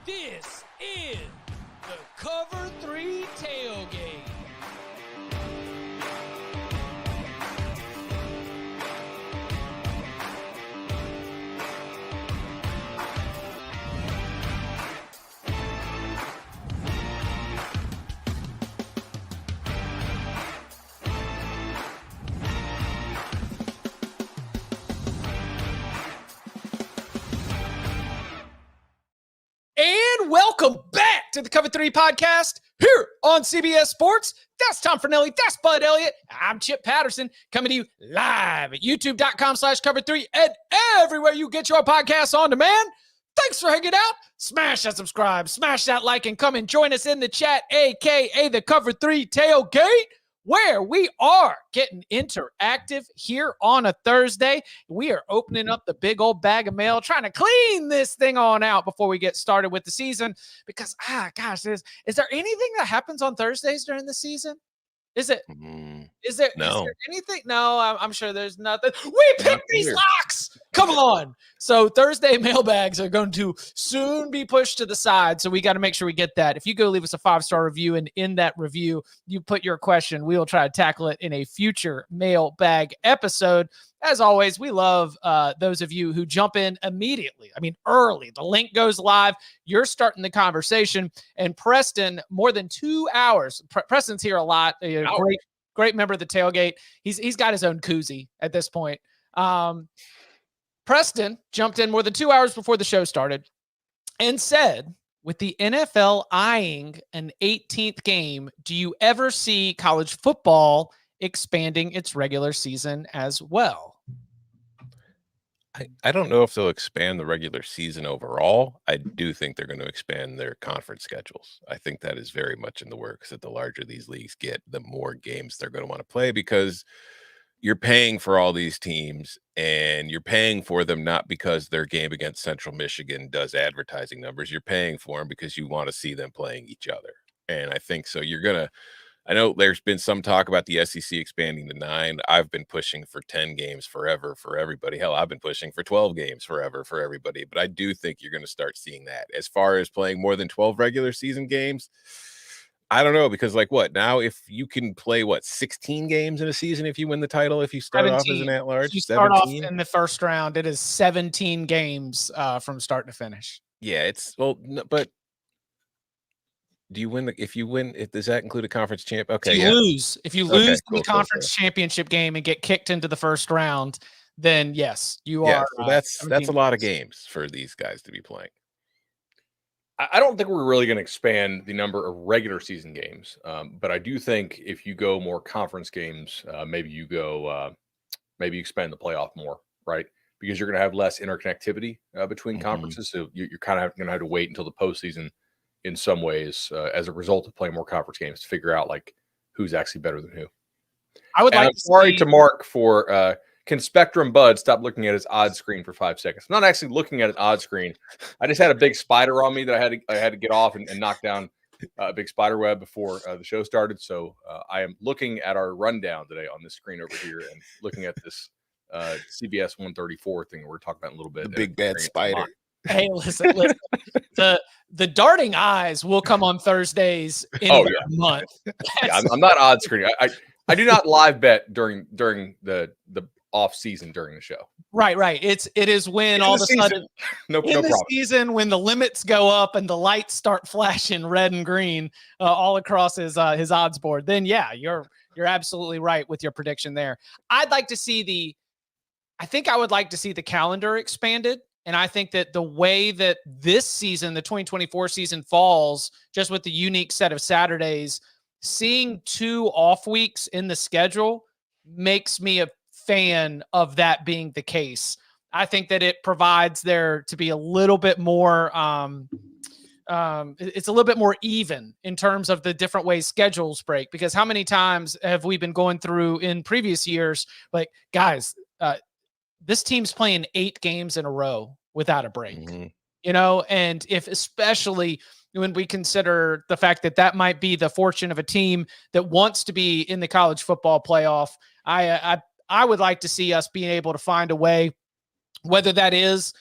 This is the Cover 3 Tailgate. And welcome back to the Cover 3 podcast here on CBS Sports. That's Tom Fornelli. That's Bud Elliott. I'm Chip Patterson coming to you live at youtube.com/cover3 and everywhere you get your podcasts on demand. Thanks for hanging out. Smash that subscribe, smash that like, and come and join us in the chat, aka the Cover 3 Tailgate, where we are getting interactive here on a Thursday. We are opening up the big old bag of mail, trying to clean this thing on out before we get started with the season. Because, gosh, is there anything that happens on Thursdays during the season? Is there anything? No, I'm sure there's nothing. We picked these locks. Come on. So Thursday mailbags are going to soon be pushed to the side. So we got to make sure we get that. If you go leave us a 5-star review, and in that review, you put your question, we will try to tackle it in a future mailbag episode. As always, we love those of you who jump in immediately. I mean, early. The link goes live. You're starting the conversation. And Preston, more than 2 hours. Preston's here a lot. Great member of the tailgate. He's got his own koozie at this point. Preston jumped in more than 2 hours before the show started and said, with the NFL eyeing an 18th game, do you ever see college football expanding its regular season as well? I don't know if they'll expand the regular season overall. I do think they're going to expand their conference schedules. I think that is very much in the works, that the larger these leagues get, the more games they're going to want to play, because you're paying for all these teams, and you're paying for them not because their game against Central Michigan does advertising numbers. You're paying for them because you want to see them playing each other. And I think so. I know there's been some talk about the SEC expanding to 9. I've been pushing for 10 games forever for everybody. Hell, I've been pushing for 12 games forever for everybody. But I do think you're going to start seeing that. As far as playing more than 12 regular season games, I don't know, because now if you can play 16 games in a season if you win the title, if you start 17. Off as an at-large, you start 17? Off in the first round, it is 17 games from start to finish. Yeah, but do you win does that include a conference champ? Okay. If you lose the conference championship game and get kicked into the first round, then yes, you are. So that's a lot of games for these guys to be playing. I don't think we're really going to expand the number of regular season games, but I do think if you go more conference games, maybe you expand the playoff more, right? Because you're going to have less interconnectivity between conferences, so you're kind of going to have to wait until the postseason in some ways, as a result of playing more conference games, to figure out who's actually better than who. To Mark for can Spectrum Bud stop looking at his odds screen for 5 seconds? I'm not actually looking at his odds screen. I just had a big spider on me that I had to get off and knock down a big spider web before the show started. So I am looking at our rundown today on this screen over here and looking at this CBS 134 thing that we're talking about in a little bit. The big bad spider. Hey, listen. The darting eyes will come on Thursdays in a month. Yeah, I'm not odd screening. I do not live bet during the off season during the show. Right. It is when all of a sudden no problem. Season when the limits go up and the lights start flashing red and green all across his odds board. Then you're absolutely right with your prediction there. I would like to see the calendar expanded. And I think that the way that this season, the 2024 season, falls, just with the unique set of Saturdays, seeing 2 off weeks in the schedule makes me a fan of that being the case. I think that it provides there to be a little bit more, it's a little bit more even in terms of the different ways schedules break. Because how many times have we been going through in previous years, guys, this team's playing 8 games in a row without a break, and especially when we consider the fact that might be the fortune of a team that wants to be in the college football playoff, I would like to see us being able to find a way, whether that is,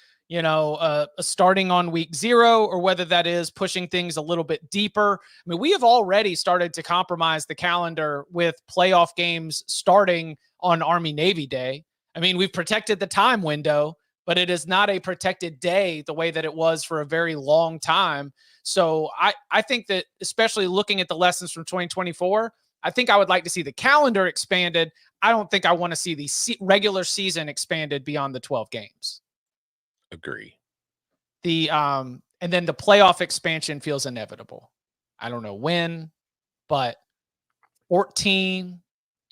starting on week 0, or whether that is pushing things a little bit deeper. I mean, we have already started to compromise the calendar with playoff games starting on Army-Navy Day. I mean, we've protected the time window, but it is not a protected day the way that it was for a very long time. So I think that, especially looking at the lessons from 2024, I think I would like to see the calendar expanded. I don't think I want to see the regular season expanded beyond the 12 games. Agree. And then the playoff expansion feels inevitable. I don't know when, but 14,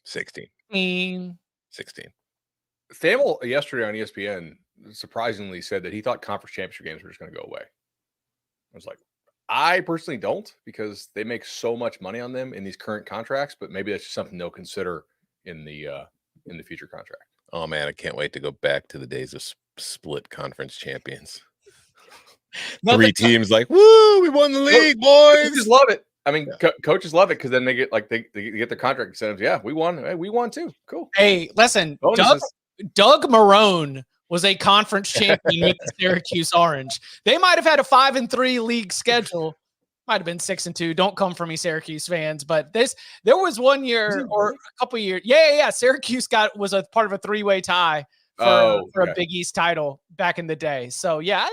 16. 16. Thamel yesterday on ESPN surprisingly said that he thought conference championship games were just going to go away. I was like, I personally don't, because they make so much money on them in these current contracts, but maybe that's just something they'll consider in the future contract. Oh man, I can't wait to go back to the days of split conference champions. 3 teams like, woo, we won the league, boys. Coaches love it. I mean, coaches love it because then they get they get their contract incentives. Yeah, we won. Hey, we won too. Cool. Hey, listen, Doug Marrone was a conference champion with the Syracuse Orange. They might have had a 5-3 league schedule. Might have been 6-2. Don't come for me, Syracuse fans. But there was one year or a couple years. Yeah. Syracuse was a part of a 3-way tie for a Big East title back in the day. So yeah,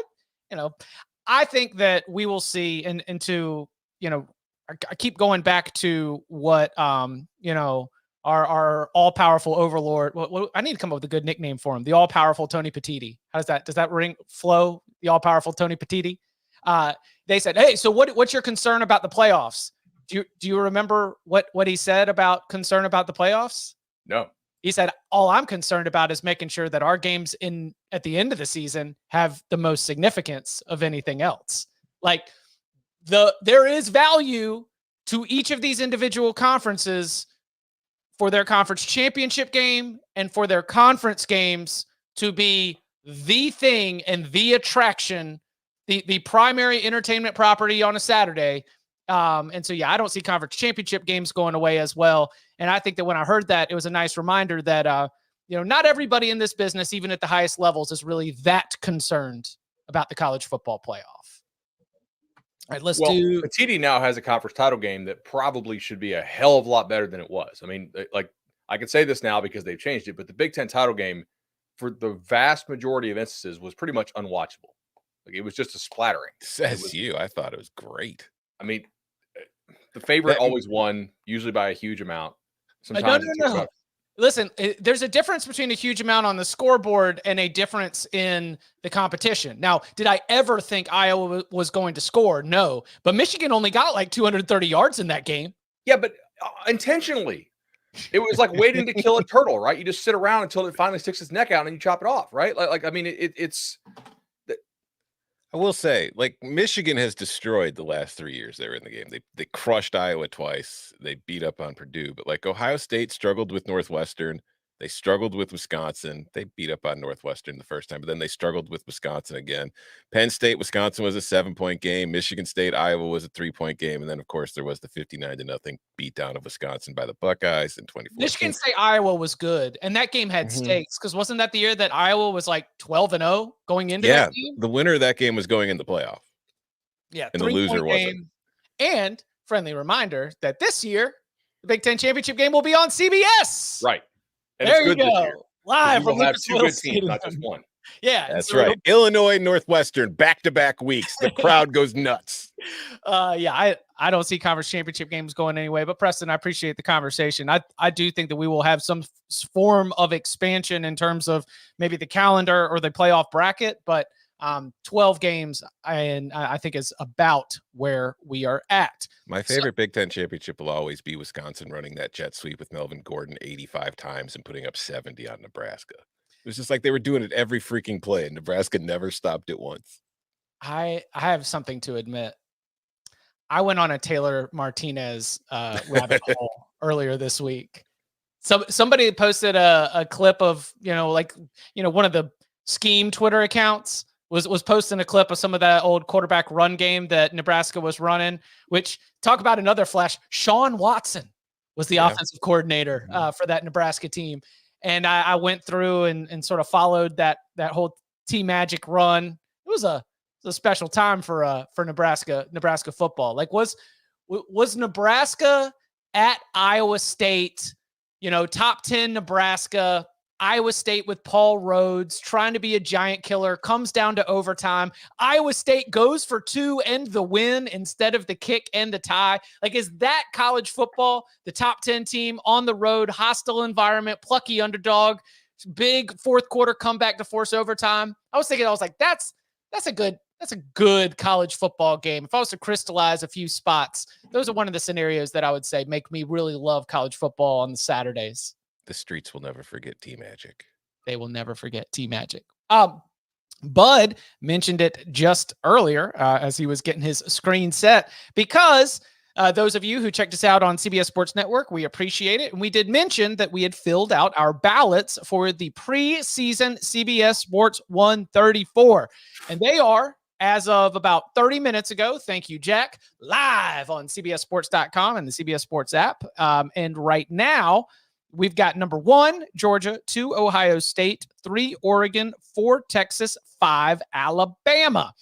I think that we will see. And to, I keep going back to what, our all-powerful overlord. I need to come up with a good nickname for him. The all-powerful Tony Petitti. Does that ring flow? The all-powerful Tony Petitti. They said, "Hey, so what's your concern about the playoffs?" Do you remember what he said about concern about the playoffs? No. He said, "All I'm concerned about is making sure that our games at the end of the season have the most significance of anything else." Like there is value to each of these individual conferences for their conference championship game and for their conference games to be the thing and the attraction, the primary entertainment property on a Saturday. And so, yeah, I don't see conference championship games going away as well. And I think that when I heard that, it was a nice reminder that, not everybody in this business, even at the highest levels, is really that concerned about the college football playoff. All right, Petitti now has a conference title game that probably should be a hell of a lot better than it was. I mean, like, I can say this now because they've changed it, but the Big Ten title game, for the vast majority of instances, was pretty much unwatchable. Like, it was just a splattering. I thought it was great. I mean, the favorite always won, usually by a huge amount. Sometimes no. Listen, there's a difference between a huge amount on the scoreboard and a difference in the competition. Now, did I ever think Iowa was going to score? No. But Michigan only got like 230 yards in that game. Yeah, but intentionally. It was like waiting to kill a turtle, right? You just sit around until it finally sticks its neck out and you chop it off, right? I mean, it's... I will say, like, Michigan has destroyed the last 3 years they were in the game. They crushed Iowa twice. They beat up on Purdue. But, like, Ohio State struggled with Northwestern. They struggled with Wisconsin. They beat up on Northwestern the first time, but then they struggled with Wisconsin again. Penn State, Wisconsin was a 7-point game. Michigan State, Iowa was a 3-point game. And then, of course, there was the 59-0 beatdown of Wisconsin by the Buckeyes in 2014. Michigan State, Iowa was good. And that game had stakes, because wasn't that the year that Iowa was like 12-0 going into that game? The winner of that game was going in the playoff. Yeah. And the loser wasn't. And friendly reminder that this year, the Big Ten championship game will be on CBS. Right. And there you go. Live from have 2 good teams, not just one. Yeah, that's right. Illinois, Northwestern, back-to-back weeks. The crowd goes nuts. I don't see conference championship games going anyway. But Preston, I appreciate the conversation. I do think that we will have some form of expansion in terms of maybe the calendar or the playoff bracket. But 12 games, I think, is about where we are at. My favorite Big Ten championship will always be Wisconsin running that jet sweep with Melvin Gordon 85 times and putting up 70 on Nebraska. It was just like they were doing it every freaking play, and Nebraska never stopped it once. I have something to admit. I went on a Taylor Martinez rabbit hole earlier this week. Somebody posted a clip of, one of the scheme Twitter accounts was posting a clip of some of that old quarterback run game that Nebraska was running, which, talk about another flash. Sean Watson was the offensive coordinator for that Nebraska team. And I went through and sort of followed that whole T-Magic run. It was a special time for Nebraska football. Like was Nebraska at Iowa State, top 10 Nebraska, Iowa State with Paul Rhodes trying to be a giant killer, comes down to overtime. Iowa State goes for 2 and the win instead of the kick and the tie. Like, is that college football? The top 10 team on the road, hostile environment, plucky underdog, big fourth quarter comeback to force overtime. I was like, that's a good college football game. If I was to crystallize a few spots, those are one of the scenarios that I would say make me really love college football on the Saturdays. The streets will never forget T-Magic. They will never forget T-Magic. Bud mentioned it just earlier as he was getting his screen set, because those of you who checked us out on CBS Sports Network, we appreciate it. And we did mention that we had filled out our ballots for the preseason CBS Sports 134. And they are, as of about 30 minutes ago, thank you, Jack, live on CBSSports.com and the CBS Sports app. And right now, we've got number 1, Georgia, 2, Ohio State, 3, Oregon, 4, Texas, 5, Alabama.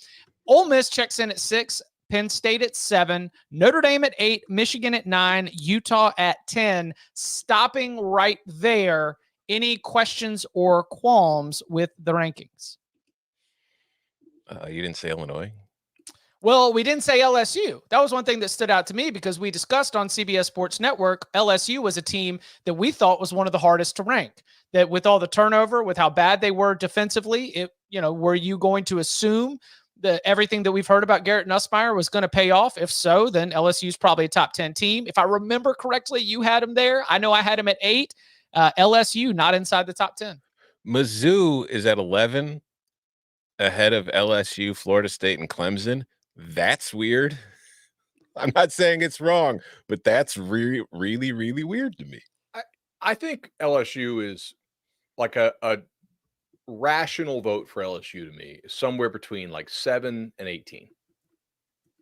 Ole Miss checks in at 6, Penn State at 7, Notre Dame at 8, Michigan at 9, Utah at 10. Stopping right there. Any questions or qualms with the rankings? You didn't say Illinois? Well, we didn't say LSU. That was one thing that stood out to me because we discussed on CBS Sports Network, LSU was a team that we thought was one of the hardest to rank. That with all the turnover, with how bad they were defensively, were you going to assume that everything that we've heard about Garrett Nussmeier was going to pay off? If so, then LSU is probably a top 10 team. If I remember correctly, you had him there. I know I had him at 8. LSU not inside the top 10. Mizzou is at 11, ahead of LSU, Florida State, and Clemson. That's weird. I'm not saying it's wrong, but that's really, really, really weird to me. I think LSU is like a rational vote for LSU to me, somewhere between like 7 and 18.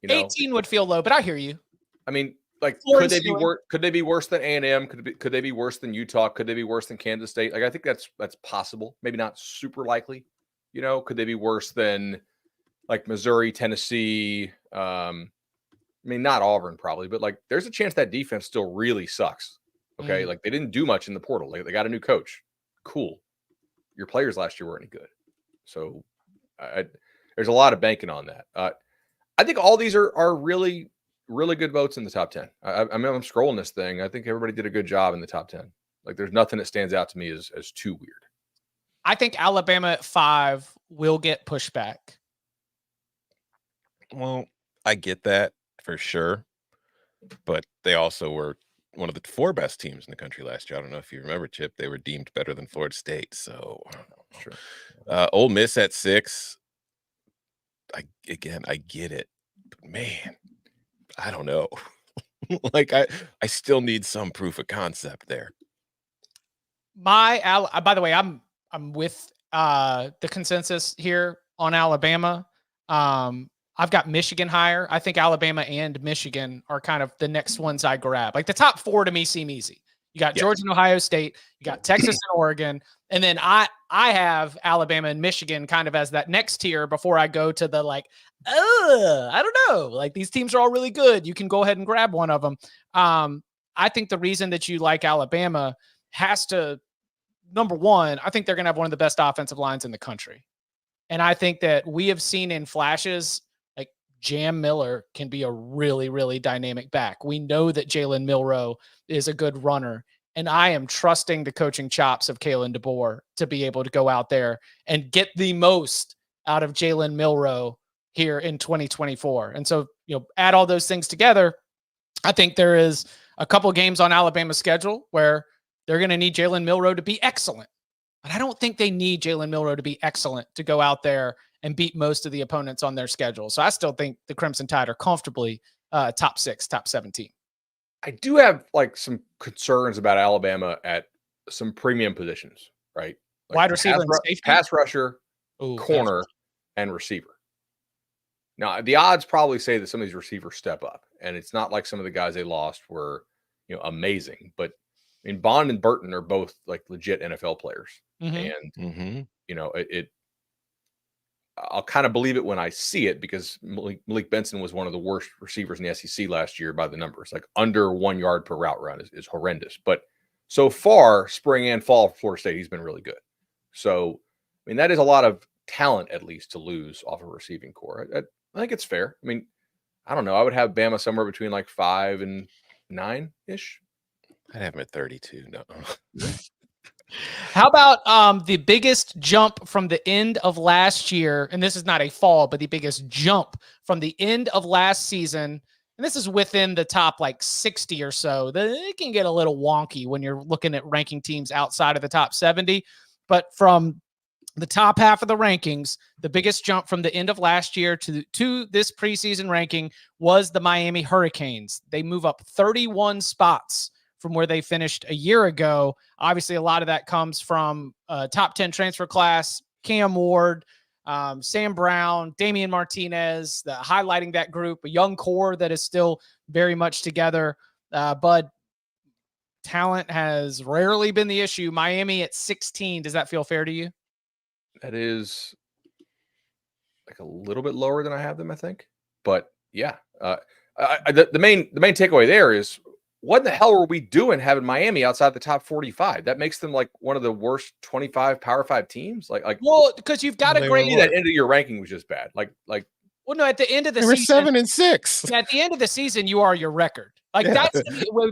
18 would feel low, but I hear you. I mean, like, could they be worse than A&M? Could they be worse than Utah? Could they be worse than Kansas State? Like, I think that's possible. Maybe not super likely. Could they be worse than like Missouri, Tennessee? I mean, not Auburn probably, but like, there's a chance that defense still really sucks. Okay, like they didn't do much in the portal. They got a new coach. Cool. Your players last year weren't any good. So there's a lot of banking on that. I think all these are really, really good votes in the top 10. I mean, I'm scrolling this thing. I think everybody did a good job in the top 10. Like, there's nothing that stands out to me as too weird. I think Alabama at 5 will get pushback. Well, I get that for sure, but they also were one of the 4 best teams in the country last year. I don't know if you remember, Chip. They were deemed better than Florida State. So, sure. Ole Miss at 6. I get it, but man, I don't know. Like, I still need some proof of concept there. By the way, I'm with the consensus here on Alabama. I've got Michigan higher. I think Alabama and Michigan are kind of the next ones I grab. Like, the top 4 to me seem easy. You got Georgia and Ohio State, you got Texas and Oregon, and then I have Alabama and Michigan kind of as that next tier before I go to the I don't know. Like, these teams are all really good. You can go ahead and grab one of them. I think the reason that you like Alabama has to, number one, I think they're going to have one of the best offensive lines in the country. And I think that we have seen in flashes, like Jam Miller can be a really, really dynamic back. We know that Jalen Milroe is a good runner. And I am trusting the coaching chops of Kalen DeBoer to be able to go out there and get the most out of Jalen Milroe here in 2024. And so, add all those things together. I think there is a couple games on Alabama's schedule where they're going to need Jalen Milroe to be excellent. But I don't think they need Jalen Milroe to be excellent to go out there and beat most of the opponents on their schedule. So I still think the Crimson Tide are comfortably top 6, top 17. I do have some concerns about Alabama at some premium positions, right? Like wide receiver and safety? Pass rusher, corner, and receiver. Now, the odds probably say that some of these receivers step up, and it's not like some of the guys they lost were, amazing. But I mean, Bond and Burton are both legit NFL players, and I'll kind of believe it when I see it, because Malik Benson was one of the worst receivers in the SEC last year by the numbers. Like under 1 yard per route run is horrendous. But so far, spring and fall for Florida State, he's been really good. So, I mean, that is a lot of talent, at least, to lose off a receiving core. I think it's fair. I mean, I don't know. I would have Bama somewhere between like 5 and 9-ish. I'd have him at 32. No. How about the biggest jump from the end of last year? And this is not a fall, but the biggest jump from the end of last season. And this is within the top like 60 or so. It can get a little wonky when you're looking at ranking teams outside of the top 70. But from the top half of the rankings, the biggest jump from the end of last year to this preseason ranking was the Miami Hurricanes. They move up 31 spots from where they finished a year ago. Obviously, a lot of that comes from top 10 transfer class, Cam Ward, Sam Brown, Damian Martinez, highlighting that group, a young core that is still very much together. But talent has rarely been the issue. Miami at 16. Does that feel fair to you? That is like a little bit lower than I have them, I think. But yeah, the main takeaway there is, what in the hell were we doing having Miami outside the top 45? That makes them like one of the worst 25 Power 5 teams. Well, because you've got a great, that end of your ranking was just bad. Well, no, at the end of the They were season, 7 and 6. at the end of the season, you are your record. Like that's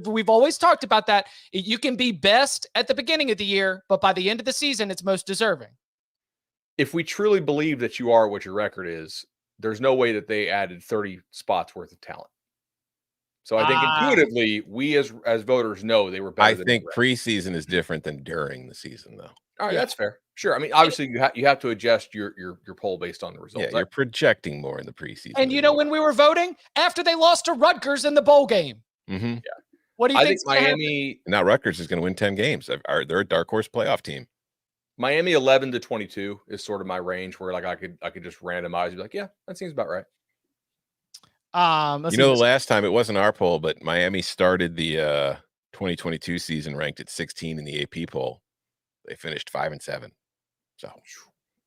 we've always talked about that. You can be best at the beginning of the year, but by the end of the season, it's most deserving. If we truly believe that you are what your record is, there's no way that they added 30 spots worth of talent. So I think intuitively, we as voters know they were better. I think preseason is different than during the season, though. All right, that's fair. Sure. I mean, obviously, you have to adjust your poll based on the results. Yeah, you're projecting more in the preseason. And you know, when we were voting after they lost to Rutgers in the bowl game. Mm-hmm. Yeah. What do you think? Miami? Now Rutgers is going to win 10 games. They're a dark horse playoff team. Miami 11 to 22 is sort of my range, where like I could just randomize and be like, yeah, that seems about right. The last time, it wasn't our poll, but Miami started the 2022 season ranked at 16 in the AP poll. They finished 5 and 7. So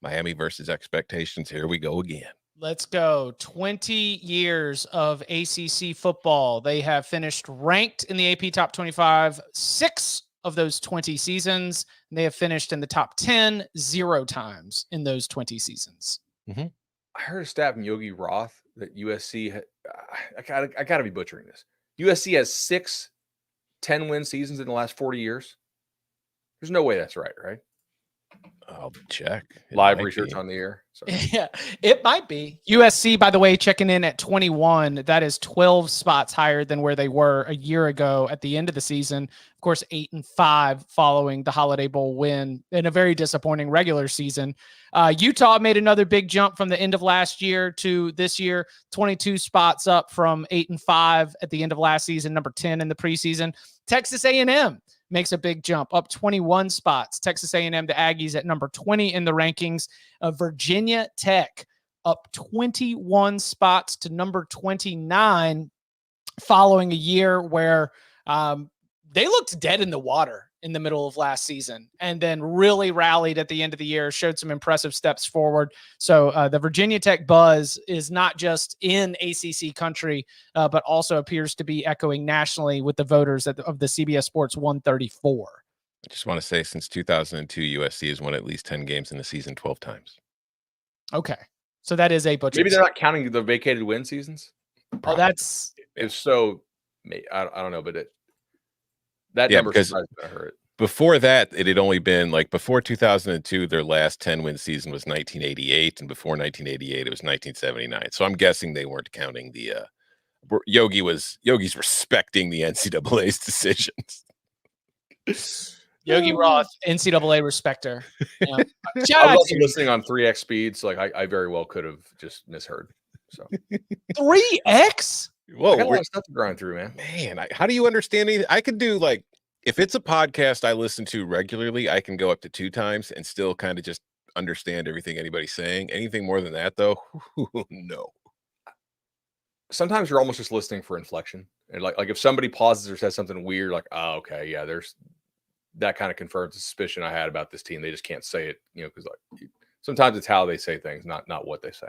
Miami versus expectations. Here we go again. Let's go. 20 years of ACC football. They have finished ranked in the AP top 25 6 of those 20 seasons. And they have finished in the top 10 0 times in those 20 seasons. Mm-hmm. I heard a stat from Yogi Roth that USC I gotta be butchering this. USC has 6 10-win seasons in the last 40 years. There's no way that's right? I'll check. Live research on the air. Yeah, it might be. USC, by the way, checking in at 21. That is 12 spots higher than where they were a year ago at the end of the season. Of course, 8 and 5 following the Holiday Bowl win in a very disappointing regular season. Utah made another big jump from the end of last year to this year, 22 spots up from 8 and 5 at the end of last season, number 10 in the preseason. Texas A&M makes a big jump, up 21 spots. Texas A&M, the Aggies, at number 20 in the rankings. Virginia Tech up 21 spots to number 29 following a year where they looked dead in the water in the middle of last season and then really rallied at the end of the year, showed some impressive steps forward. So the Virginia Tech buzz is not just in ACC country, but also appears to be echoing nationally with the voters of the CBS Sports 134. I just want to say, since 2002, USC has won at least 10 games in the season 12 times. Okay. So that is a butcher. Maybe they're not counting the vacated win seasons. Oh, that's if so. I don't know, but that number because I heard. Before that, it had only been like before 2002, their last 10-win season was 1988, and before 1988, it was 1979. So I'm guessing they weren't counting the Yogi's respecting the NCAA's decisions. Yogi Roth, NCAA respecter. Yeah. I was also listening on 3x speed, so like I very well could have just misheard. So 3x? Whoa, I got a lot of stuff to grind through, man. Man, how do you understand anything? I could do like, if it's a podcast I listen to regularly, I can go up to 2 times and still kind of just understand everything anybody's saying. Anything more than that, though, no. Sometimes you're almost just listening for inflection, and like if somebody pauses or says something weird, like, oh, okay, yeah, there's that kind of confirms the suspicion I had about this team. They just can't say it, because like Sometimes it's how they say things, not what they say.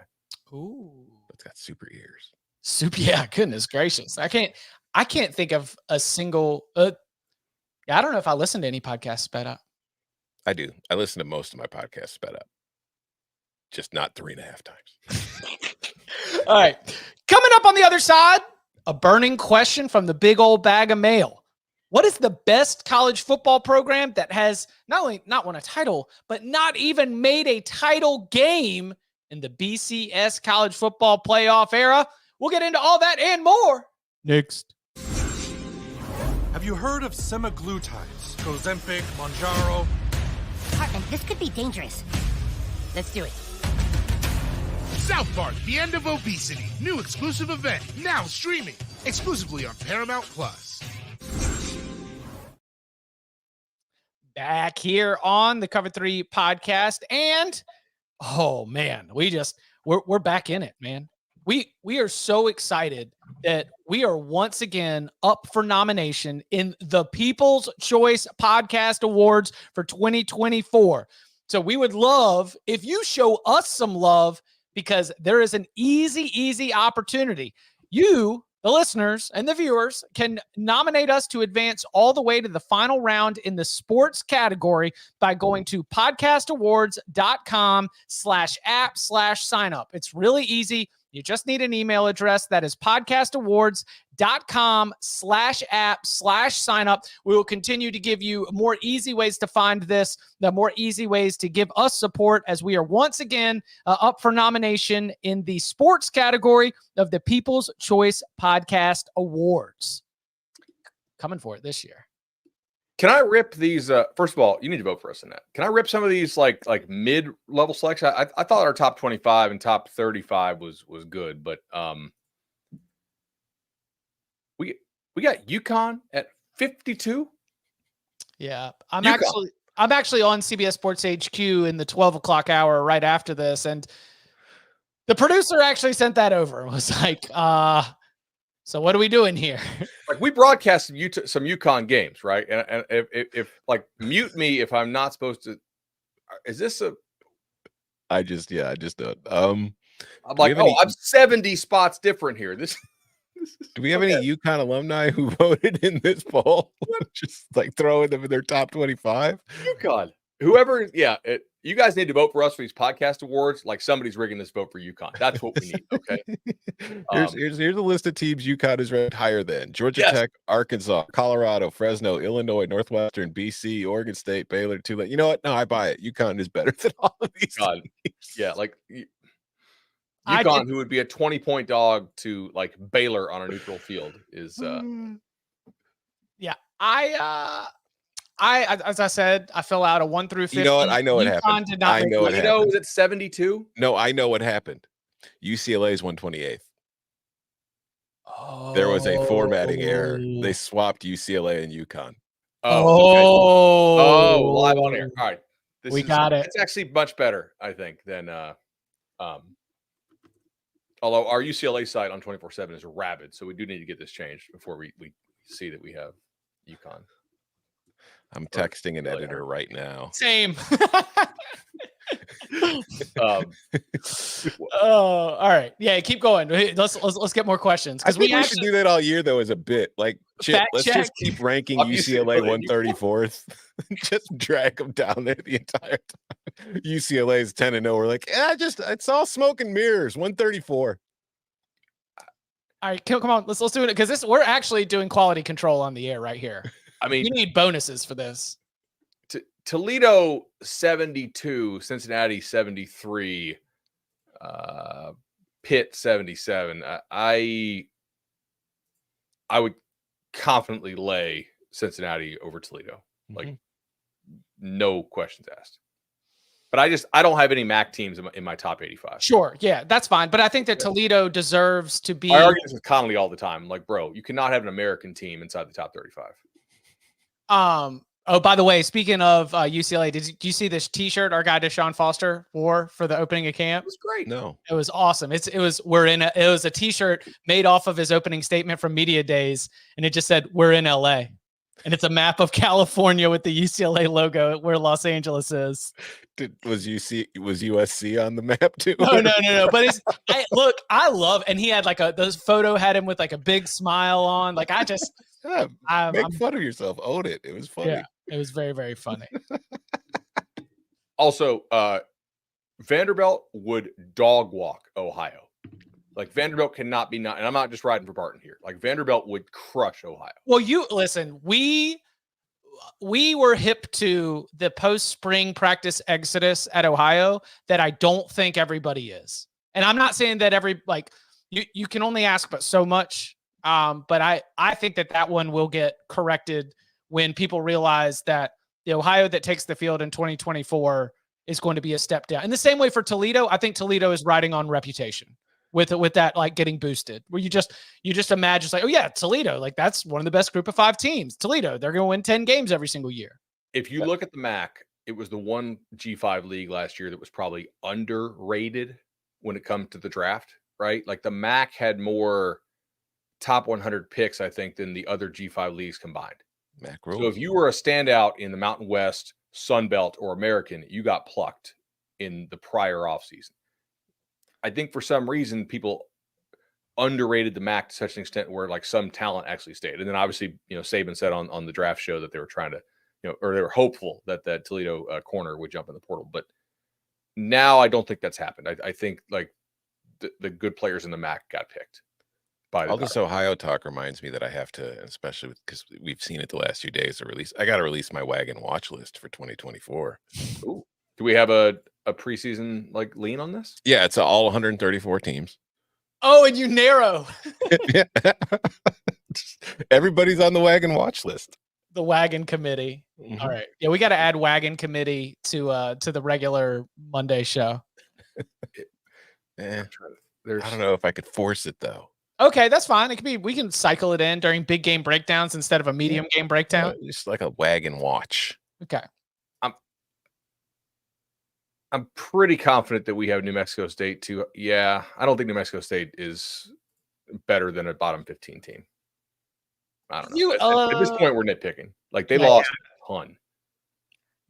Ooh. It's got super ears. Super. Yeah. Goodness gracious. I can't think of a single. I don't know if I listen to any podcasts sped up. I do. I listen to most of my podcasts sped up. Just not 3.5 times. All right. Coming up on the other side, a burning question from the big old bag of mail. What is the best college football program that has not only not won a title, but not even made a title game in the BCS college football playoff era? We'll get into all that and more next. Have you heard of semaglutides? Ozempic, Mounjaro? Hartman, this could be dangerous. Let's do it. South Park, The End of Obesity. New exclusive event, now streaming. Exclusively on Paramount Plus. Back here on the Cover 3 podcast. And, oh, man, we're back in it, man. We are so excited that we are once again up for nomination in the People's Choice Podcast Awards for 2024. So we would love if you show us some love, because there is an easy opportunity. You, the listeners and the viewers, can nominate us to advance all the way to the final round in the sports category by going to podcastawards.com/app/sign up. It's really easy. You just need an email address. That is podcastawards.com/app/sign up. We will continue to give you more easy ways to find this, the more easy ways to give us support, as we are once again up for nomination in the sports category of the People's Choice Podcast Awards. Coming for it this year. Can I rip these? First of all, you need to vote for us in that. Can I rip some of these like mid-level selection? I thought our top 25 and top 35 was good, but we got UConn at 52. Yeah, I'm UConn. actually on CBS Sports HQ in the 12 o'clock hour right after this, and the producer actually sent that over and was like, so what are we doing here? Like, we broadcast some UConn games, right? And if like, mute me if I'm not supposed to. Is this a? I just don't. I'm like, I'm 70 spots different here. This. Do we have any UConn alumni who voted in this poll? Just like throwing them in their top 25. UConn, whoever, you guys need to vote for us for these podcast awards. Like, somebody's rigging this vote for UConn. That's what we need. Okay. Here's a list of teams UConn is ranked higher than: Georgia Tech, Arkansas, Colorado, Fresno, Illinois, Northwestern, BC, Oregon State, Baylor, Tulane. You know what? No, I buy it. UConn is better than all of these teams. Yeah, like UConn, who would be a 20-point dog to like Baylor on a neutral field, is yeah. As I said, I fill out a 1 through 50. You know what? I know what happened. Did not I know what Toledo happened. was at 72. No, I know what happened. UCLA is 128th. Oh. There was a formatting error. They swapped UCLA and UConn. Oh, live on air. All right. Got it. It's actually much better, I think, than although our UCLA site on 24/7 is rabid, so we do need to get this changed before we see that we have UConn. I'm texting an editor right now. Same. All right. Yeah, keep going. Let's get more questions, I think we should do that all year though as a bit. Like, Chip, let's just keep ranking UCLA 134th. Just drag them down there the entire time. UCLA is 10-0. We're like, it's all smoke and mirrors. 134. All right, come on. Let's do it, because we're actually doing quality control on the air right here. I mean, you need bonuses for this. Toledo 72, Cincinnati 73, Pitt 77. I would confidently lay Cincinnati over Toledo, like no questions asked. But I don't have any MAC teams in my top 85. Sure, yeah, that's fine. But I think that Toledo deserves to be. I argue this with Connolly all the time. I'm like, bro, you cannot have an American team inside the top 35. Oh, by the way, speaking of UCLA, did you see this T-shirt our guy Deshaun Foster wore for the opening of camp? It was great. No, it was awesome. It was a T-shirt made off of his opening statement from Media Days, and it just said, "We're in LA." And it's a map of California with the UCLA logo where Los Angeles is. Was USC on the map too? No. But I love, and he had like this photo had him with like a big smile on. Like Make fun of yourself. Own it. It was funny. Yeah, it was very, very funny. Also, Vanderbilt would dog walk Ohio. Like Vanderbilt cannot be and I'm not just riding for Barton here. Like Vanderbilt would crush Ohio. Well, listen, we were hip to the post-spring practice exodus at Ohio that I don't think everybody is. And I'm not saying that you can only ask but so much. But I think that one will get corrected when people realize that the Ohio that takes the field in 2024 is going to be a step down. In the same way for Toledo, I think Toledo is riding on reputation with that like getting boosted, where you just imagine it's like, oh yeah, Toledo, like that's one of the best group of 5 teams. Toledo, they're going to win 10 games every single year. If you look at the MAC, it was the one G5 league last year that was probably underrated when it comes to the draft, right? Like the MAC had more top 100 picks, I think, than the other G5 leagues combined. MAC rules. So if you were a standout in the Mountain West, Sun Belt, or American, you got plucked in the prior offseason. I think for some reason people underrated the MAC to such an extent where like some talent actually stayed. And then obviously, Saban said on the draft show that they were trying to, or they were hopeful that Toledo corner would jump in the portal. But now I don't think that's happened. I think like the good players in the MAC got picked. All this Ohio talk reminds me that I have to, especially because we've seen it the last few days, I got to release my wagon watch list for 2024. Ooh. Do we have a preseason like lean on this? Yeah, it's all 134 teams. Oh, and you narrow. Everybody's on the wagon watch list. The wagon committee. Mm-hmm. All right. Yeah, we got to add wagon committee to the regular Monday show. I don't know if I could force it though. Okay, that's fine. It could be. We can cycle it in during big game breakdowns instead of a medium game breakdown. Just like a wagon watch. Okay. I'm pretty confident that we have New Mexico State too. Yeah, I don't think New Mexico State is better than a bottom 15 team. I don't know. At this point, we're nitpicking. Like they lost a ton.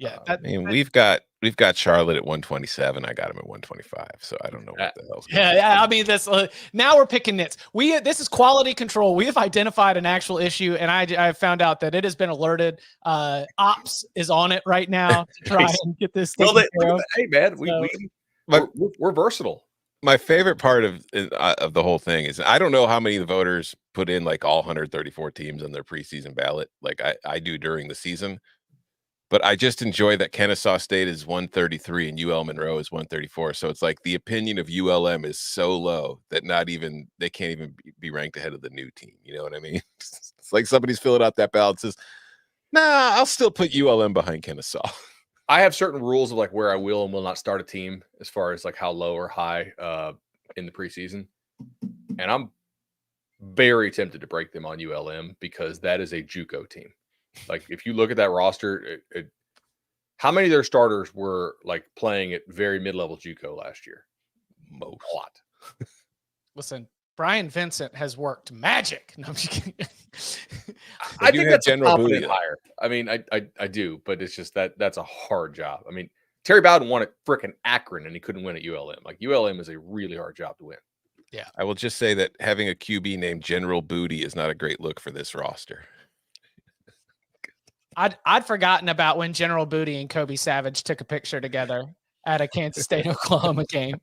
Yeah, we've got Charlotte at 127. I got him at 125. So I don't know what the hell's going on. Yeah. I mean, this now we're picking nits. This is quality control. We have identified an actual issue, and I found out that it has been alerted. Ops is on it right now to try and get this. Hey man, we're versatile. My favorite part of the whole thing is I don't know how many of the voters put in like all 134 teams on their preseason ballot, like I do during the season. But I just enjoy that Kennesaw State is 133 and UL Monroe is 134. So it's like the opinion of ULM is so low that they can't even be ranked ahead of the new team. You know what I mean? It's like somebody's filling out that ballot and says, nah, I'll still put ULM behind Kennesaw. I have certain rules of like where I will and will not start a team as far as like how low or high in the preseason. And I'm very tempted to break them on ULM because that is a JUCO team. Like if you look at that roster, how many of their starters were like playing at very mid-level JUCO last year? A lot. Listen, Brian Vincent has worked magic. No, I'm just kidding. I think that's a confident hire. I mean, I do, but it's just that's a hard job. I mean, Terry Bowden won at frickin' Akron and he couldn't win at ULM. Like ULM is a really hard job to win. Yeah. I will just say that having a QB named General Booty is not a great look for this roster. I'd forgotten about when General Booty and Kobe Savage took a picture together at a Kansas State Oklahoma game.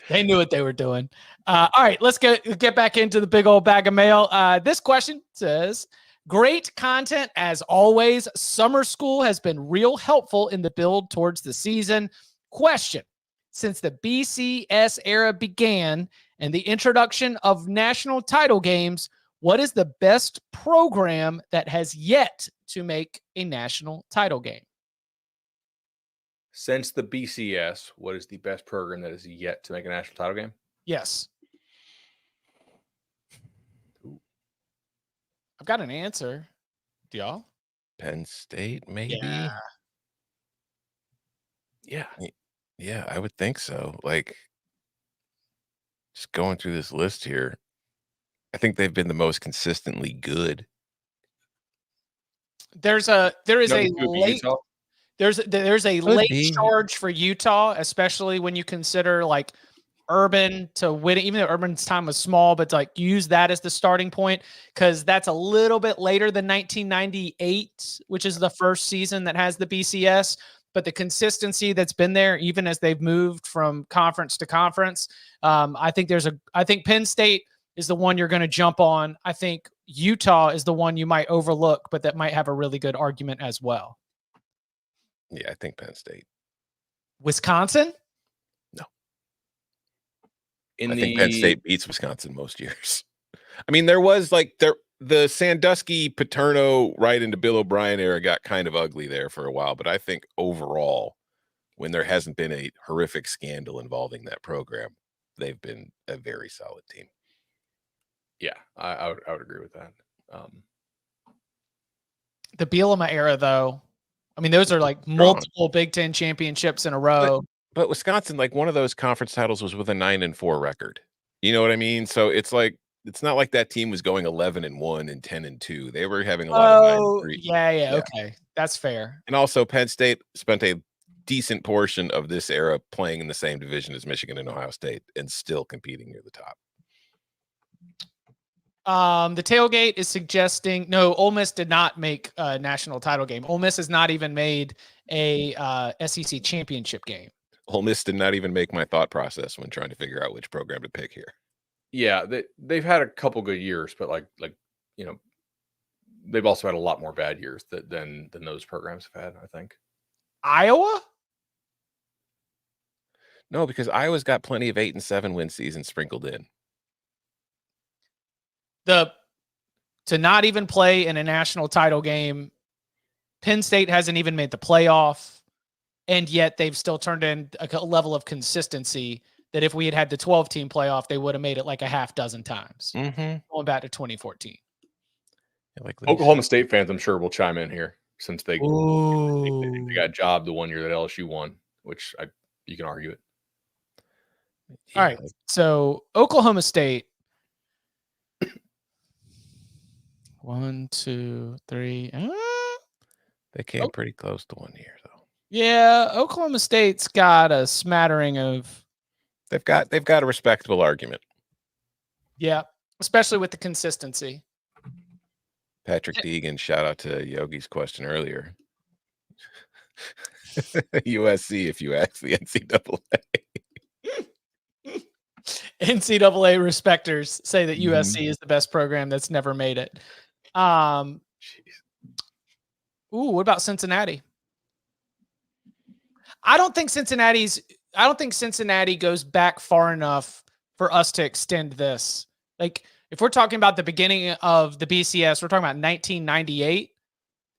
They knew what they were doing. All right, let's get back into the big old bag of mail. This question says, great content as always. Summer school has been real helpful in the build towards the season. Question, since the BCS era began and the introduction of national title games, what is the best program that has yet to make a national title game? Since the BCS, what is the best program that has yet to make a national title game? Yes. I've got an answer. Do y'all? Penn State, maybe? Yeah, I would think so. Like, just going through this list here, I think they've been the most consistently good. There is a late Utah. there's a Could late be. charge for Utah, especially when you consider like Urban to win, even though Urban's time was small, but like use that as the starting point because that's a little bit later than 1998, which is the first season that has the BCS. But the consistency that's been there, even as they've moved from conference to conference, I think Penn State is the one you're going to jump on. I think Utah is the one you might overlook, but that might have a really good argument as well. Yeah, I think Penn State. Wisconsin? I think Penn State beats Wisconsin most years. I mean, there was like the Sandusky Paterno right into Bill O'Brien era got kind of ugly there for a while, but I think overall, when there hasn't been a horrific scandal involving that program, they've been a very solid team. Yeah, I would agree with that. The Bielema era, though, I mean, those are like multiple Big Ten championships in a row. But Wisconsin, like one of those conference titles was with a 9-4 record. You know what I mean? So it's like it's not like that team was going 11-1 and 10-2. They were having a lot of 9-3. Yeah, okay, that's fair. And also, Penn State spent a decent portion of this era playing in the same division as Michigan and Ohio State, and still competing near the top. The tailgate is suggesting no. Ole Miss did not make a national title game. Ole Miss has not even made a SEC championship game. Ole Miss did not even make my thought process when trying to figure out which program to pick here. Yeah, they've had a couple good years, but like they've also had a lot more bad years than those programs have had, I think. Iowa? No, because Iowa's got plenty of 8-7 win seasons sprinkled in. To not even play in a national title game, Penn State hasn't even made the playoff, and yet they've still turned in a level of consistency that if we had the 12-team playoff, they would have made it like a half dozen times. Going back to 2014. Like Oklahoma State fans, I'm sure, will chime in here since they got jobbed the one year that LSU won, which you can argue it. All right, so Oklahoma State. 1, 2, 3. They came pretty close to 1 year, though. Yeah, Oklahoma State's got a smattering of. They've got a respectable argument. Yeah, especially with the consistency. Patrick Deegan, shout out to Yogi's question earlier. USC, if you ask the NCAA. NCAA respecters say that USC is the best program that's never made it. What about Cincinnati? I don't think Cincinnati goes back far enough for us to extend this. Like, if we're talking about the beginning of the BCS, we're talking about 1998,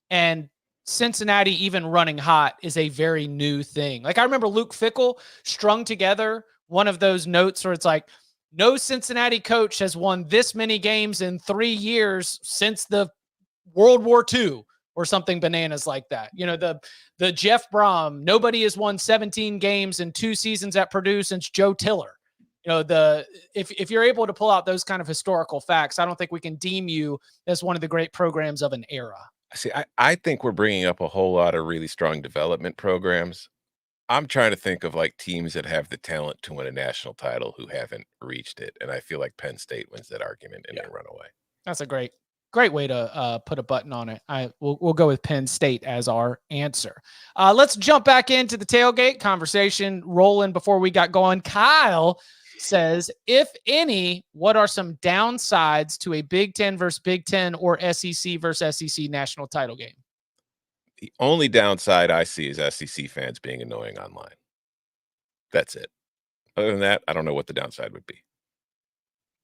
and Cincinnati even running hot is a very new thing. Like, I remember Luke Fickell strung together one of those notes where it's like, no Cincinnati coach has won this many games in 3 years since the World War II or something bananas like that. You know, the Jeff Brom, nobody has won 17 games in 2 seasons at Purdue since Joe Tiller. You know, if you're able to pull out those kind of historical facts, I don't think we can deem you as one of the great programs of an era. See, I think we're bringing up a whole lot of really strong development programs. I'm trying to think of like teams that have the talent to win a national title who haven't reached it. And I feel like Penn State wins that argument and they run away. That's a great way to put a button on it. We'll go with Penn State as our answer. Let's jump back into the tailgate conversation rolling before we got going. Kyle says, if any, what are some downsides to a Big Ten versus Big Ten or SEC versus SEC national title game? The only downside I see is SEC fans being annoying online. That's it. Other than that, I don't know what the downside would be.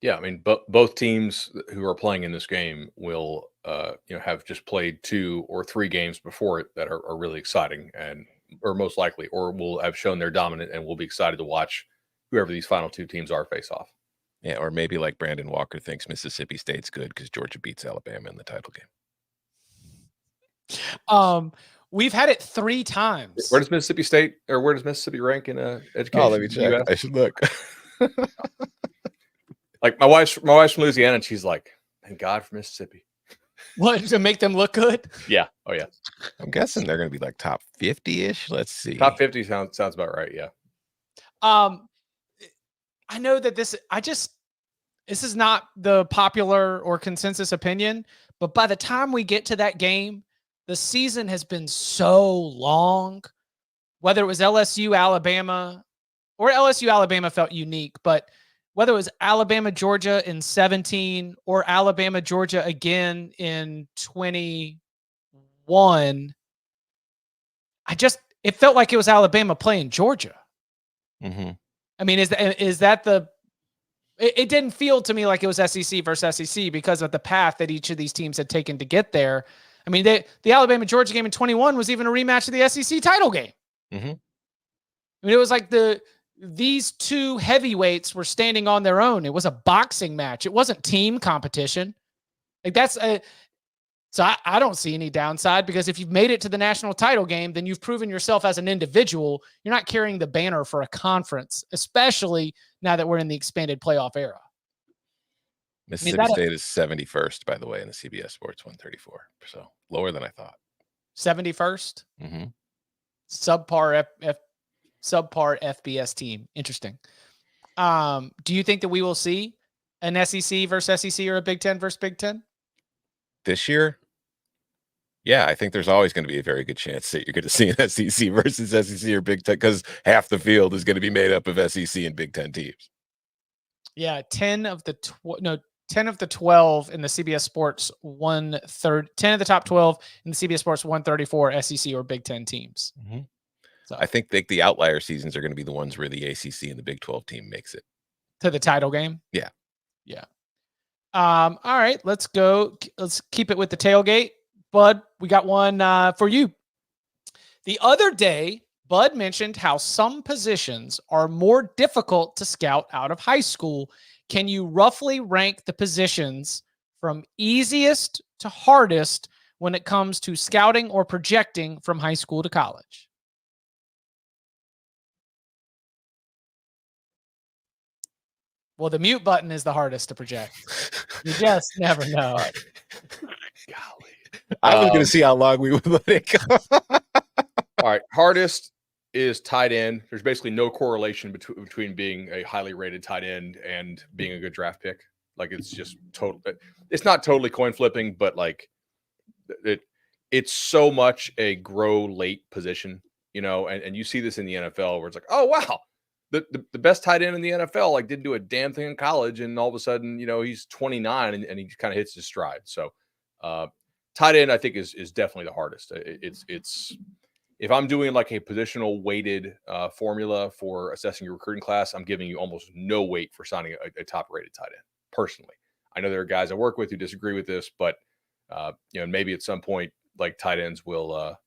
Yeah, I mean, both teams who are playing in this game will, have just played 2 or 3 games before it that are really exciting or most likely, or will have shown they're dominant and we'll be excited to watch whoever these final 2 teams are face off. Yeah, or maybe like Brandon Walker thinks Mississippi State's good because Georgia beats Alabama in the title game. We've had it 3 times. Where does Mississippi State or where does Mississippi rank in education? Oh, let me check. I should look. Like my wife's from Louisiana, and she's like, "Thank God for Mississippi." What, to make them look good? Yeah. Oh yeah. I'm guessing they're going to be like top 50-ish. Let's see. Top 50 sounds about right. Yeah. I know that this is not the popular or consensus opinion, but by the time we get to that game, the season has been so long. Whether it was LSU, Alabama, or LSU, Alabama felt unique, but whether it was Alabama, Georgia in 17 or Alabama, Georgia again in 21, it felt like it was Alabama playing Georgia. Mm-hmm. I mean, is that the, it didn't feel to me like it was SEC versus SEC because of the path that each of these teams had taken to get there. I mean, the Alabama, Georgia game in 21 was even a rematch of the SEC title game. Mm-hmm. I mean, it was like these two heavyweights were standing on their own. It was a boxing match. It wasn't team competition. Like so I don't see any downside, because if you've made it to the national title game, then you've proven yourself as an individual. You're not carrying the banner for a conference, especially now that we're in the expanded playoff era. Mississippi State is 71st, by the way, in the CBS Sports 134. So lower than I thought. 71st? Mm-hmm. Subpar FBS team. Interesting. Do you think that we will see an SEC versus SEC or a Big Ten versus Big Ten this year? Yeah, I think there's always going to be a very good chance that you're going to see an SEC versus SEC or Big Ten, because half the field is going to be made up of SEC and Big Ten teams. Yeah, 10 of the 12 in the CBS Sports 1/3. 10 of the top 12 in the CBS Sports 134 SEC or Big Ten teams. Mm-hmm. So I think the outlier seasons are going to be the ones where the ACC and the Big 12 team makes it to the title game. Yeah. All right, let's go. Let's keep it with the tailgate. Bud, we got one for you. The other day, Bud mentioned how some positions are more difficult to scout out of high school. Can you roughly rank the positions from easiest to hardest when it comes to scouting or projecting from high school to college? Well, the mute button is the hardest to project. You just never know. Golly. I was going to see how long we would let it go. All right. Hardest is tight end. There's basically no correlation between being a highly rated tight end and being a good draft pick. Like, it's just total. It's not totally coin flipping, but like it's so much a grow late position, and you see this in the NFL where it's like, oh, wow, the best tight end in the NFL, like, didn't do a damn thing in college. And all of a sudden, he's 29 and he kind of hits his stride. So tight end, I think, is definitely the hardest. It's if I'm doing like a positional weighted formula for assessing your recruiting class, I'm giving you almost no weight for signing a top rated tight end. Personally, I know there are guys I work with who disagree with this, but maybe at some point, like, tight ends will